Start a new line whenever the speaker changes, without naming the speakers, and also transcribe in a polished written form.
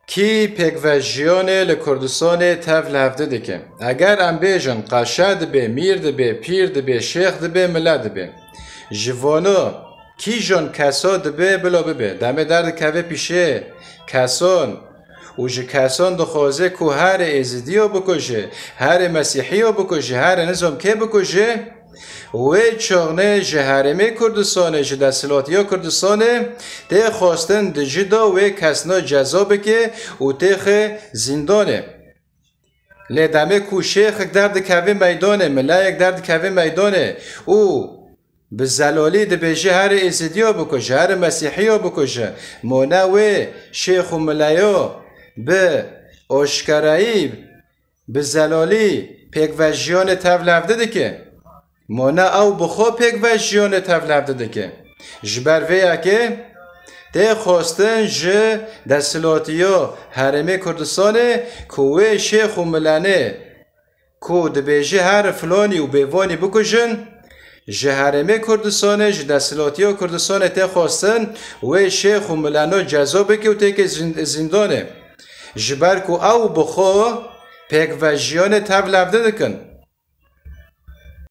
کی پکوژیان لکردستان تف لفته دکه اگر ام بیجن قشد به میر به پیر به شیخ به ملت به جوانو کی جن کسا به بلا به دم درد کوه پیشه کسان و جه کسان دخوازه که هر ازدی ها بکشه هر مسیحی ها بکشه هر نظام که بکشه و چاغنه جهرمه کردستانه جه دستلاتی ها کردستانه ده خواستن ده جدا و کسنا جذابه که و تیخ زندانه لیدمه کو شیخ درد کوه میدانه ملایک درد کوه میدانه او به زلالی ده بیجه هر ازدی ها بکشه هر مسیحی ها بکشه مونه و شیخ و ملایا به آشکرایی به زلالی پیکوژیان تولفده ده که مانا او بخوا پیکوژیان تولفده ده که جبر ویا که ده خواستن جه دستلاتیا حرمه کردستانه کوه شیخ و ملانه کو ده بیجه هر فلانی و بیوانی بکشن جه حرمه کردستانه جه دستلاتیا کردستانه ده خواستن و شیخ و ملانه جذابه که و تیک زندانه جبر کو او بخوا پیکوژیان تولفده دکن